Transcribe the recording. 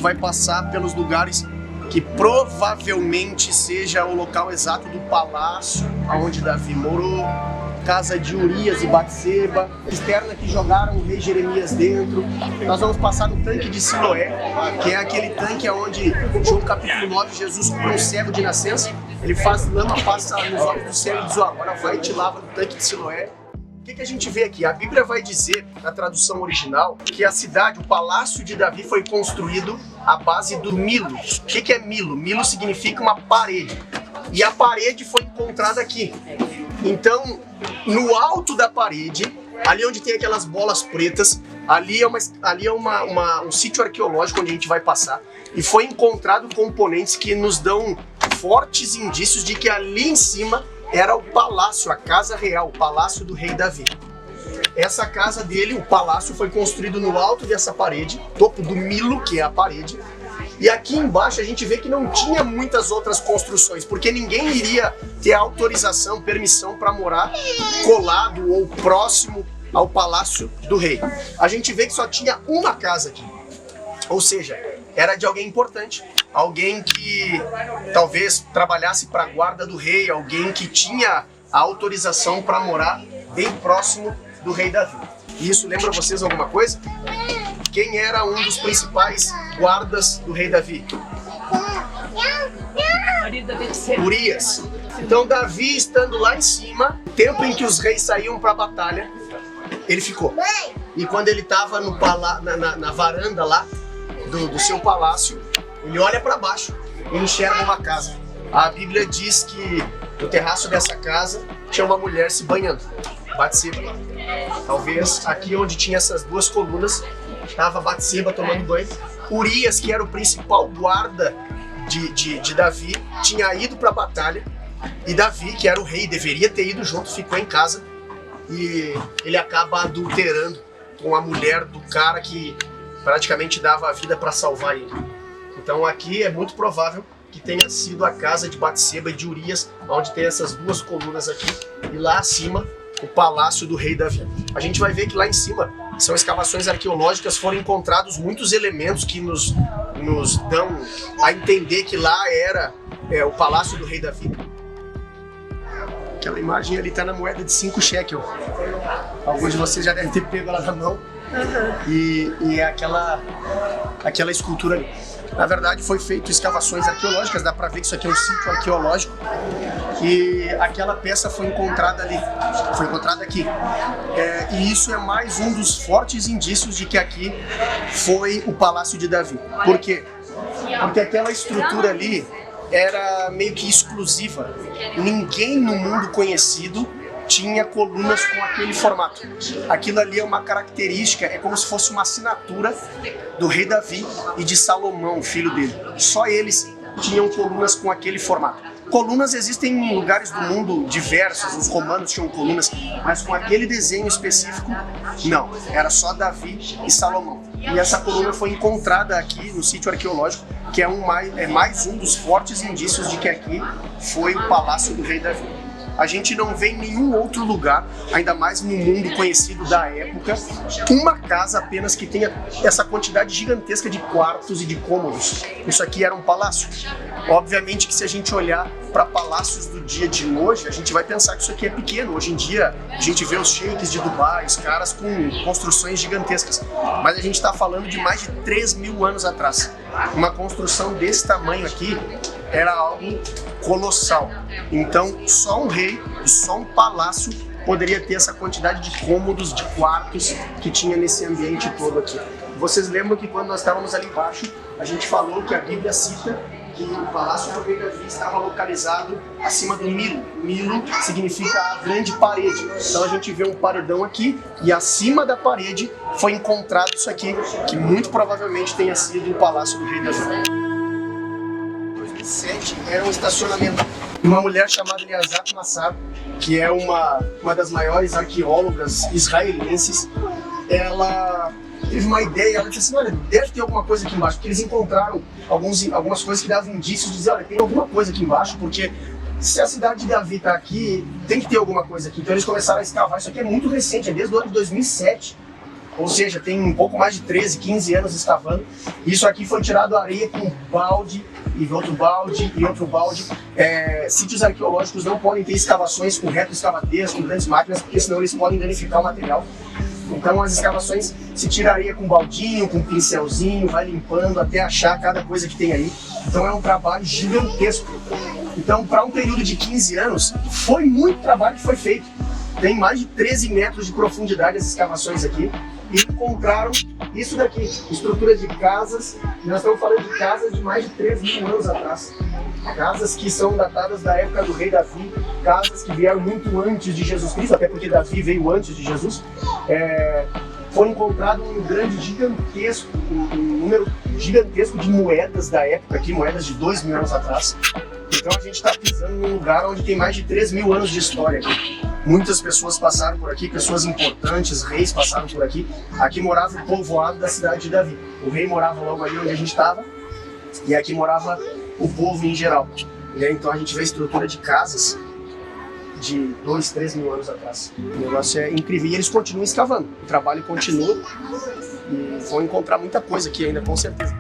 gente vai passar pelos lugares que provavelmente seja o local exato do palácio onde Davi morou, casa de Urias e Batseba, externa que jogaram o rei Jeremias dentro. Nós vamos passar no tanque de Siloé, que é aquele tanque onde, João capítulo 9, Jesus cura um cego de nascença, ele faz lama, passa nos olhos do cego e diz, agora vai e te lava no tanque de Siloé. O que a gente vê aqui? A Bíblia vai dizer, na tradução original, que a cidade, o palácio de Davi foi construído à base do Milo. O que é Milo? Milo significa uma parede. E a parede foi encontrada aqui. Então, no alto da parede, ali onde tem aquelas bolas pretas, ali é um sítio arqueológico onde a gente vai passar. E foi encontrado componentes que nos dão fortes indícios de que ali em cima era o palácio, a casa real, o palácio do rei Davi. Essa casa dele, o palácio, foi construído no alto dessa parede, topo do Milo, que é a parede. E aqui embaixo a gente vê que não tinha muitas outras construções, porque ninguém iria ter autorização, permissão para morar colado ou próximo ao palácio do rei. A gente vê que só tinha uma casa aqui, ou seja, era de alguém importante, alguém que talvez trabalhasse para a guarda do rei, alguém que tinha a autorização para morar bem próximo do rei Davi. E isso lembra vocês alguma coisa? Quem era um dos principais guardas do rei Davi? Urias. Então Davi, estando lá em cima, o tempo em que os reis saíam para a batalha, ele ficou. E quando ele estava na varanda lá do seu palácio, ele olha para baixo e enxerga uma casa. A Bíblia diz que no terraço dessa casa tinha uma mulher se banhando, Batseba. Talvez aqui onde tinha essas duas colunas, estava Batseba tomando banho. Urias, que era o principal guarda de Davi, tinha ido para a batalha. E Davi, que era o rei, deveria ter ido junto, ficou em casa. E ele acaba adulterando com a mulher do cara que praticamente dava a vida para salvar ele. Então aqui é muito provável que tenha sido a casa de Batseba e de Urias, onde tem essas duas colunas aqui, e lá acima o palácio do rei Davi. A gente vai ver que lá em cima são escavações arqueológicas, foram encontrados muitos elementos que nos dão a entender que lá era o palácio do rei Davi. Aquela imagem ali está na moeda de 5 shekel. Alguns de vocês já devem ter pego ela na mão. E é aquela escultura ali. Na verdade foi feito escavações arqueológicas, dá para ver que isso aqui é um sítio arqueológico. E aquela peça foi encontrada ali, foi encontrada aqui. E isso é mais um dos fortes indícios de que aqui foi o palácio de Davi. Por quê? Porque aquela estrutura ali era meio que exclusiva. Ninguém no mundo conhecido tinha colunas com aquele formato. Aquilo ali é uma característica, é como se fosse uma assinatura do rei Davi e de Salomão, filho dele. Só eles tinham colunas com aquele formato. Colunas existem em lugares do mundo diversos, os romanos tinham colunas, mas com aquele desenho específico, não. Era só Davi e Salomão. E essa coluna foi encontrada aqui no sítio arqueológico, que é mais um dos fortes indícios de que aqui foi o palácio do rei Davi. A gente não vê em nenhum outro lugar, ainda mais no mundo conhecido da época, uma casa apenas que tenha essa quantidade gigantesca de quartos e de cômodos. Isso aqui era um palácio. Obviamente que se a gente olhar para palácios do dia de hoje, a gente vai pensar que isso aqui é pequeno. Hoje em dia, a gente vê os sheiks de Dubai, os caras com construções gigantescas. Mas a gente está falando de mais de 3.000 anos atrás. Uma construção desse tamanho aqui era algo colossal. Então, só um rei e só um palácio poderia ter essa quantidade de cômodos, de quartos que tinha nesse ambiente todo aqui. Vocês lembram que quando nós estávamos ali embaixo, a gente falou que a Bíblia cita que o palácio do rei Davi estava localizado acima do Milo. Milo significa a grande parede. Então a gente vê um paredão aqui e acima da parede foi encontrado isso aqui, que muito provavelmente tenha sido o palácio do rei Davi. 2007 era um estacionamento. Uma mulher chamada Eliasat Massad, que é uma das maiores arqueólogas israelenses, ela teve uma ideia, ela disse assim, olha, deve ter alguma coisa aqui embaixo, porque eles encontraram algumas coisas que davam indícios de dizer, olha, tem alguma coisa aqui embaixo, porque se a cidade de Davi está aqui, tem que ter alguma coisa aqui. Então eles começaram a escavar, isso aqui é muito recente, é desde o ano de 2007. Ou seja, tem um pouco mais de 13, 15 anos escavando. Isso aqui foi tirado areia com balde, e outro balde, e outro balde. Sítios arqueológicos não podem ter escavações com retroescavadeiras, com grandes máquinas, porque senão eles podem danificar o material. Então as escavações se tira areia com baldinho, com pincelzinho, vai limpando até achar cada coisa que tem aí. Então é um trabalho gigantesco. Então para um período de 15 anos, foi muito trabalho que foi feito. Tem mais de 13 metros de profundidade as escavações aqui. E encontraram isso daqui, estruturas de casas. Nós estamos falando de casas de mais de 3 mil anos atrás. Casas que são datadas da época do rei Davi, casas que vieram muito antes de Jesus Cristo, até porque Davi veio antes de Jesus. Foi encontrado um número gigantesco de moedas da época aqui, moedas de 2 mil anos atrás. Então a gente está pisando num lugar onde tem mais de 3 mil anos de história aqui. Muitas pessoas passaram por aqui, pessoas importantes, reis passaram por aqui. Aqui morava o povoado da cidade de Davi. O rei morava logo ali onde a gente estava, e aqui morava o povo em geral. E aí, então a gente vê a estrutura de casas de 2, 3 mil anos atrás. O negócio é incrível. E eles continuam escavando. O trabalho continua e vão encontrar muita coisa aqui ainda, com certeza.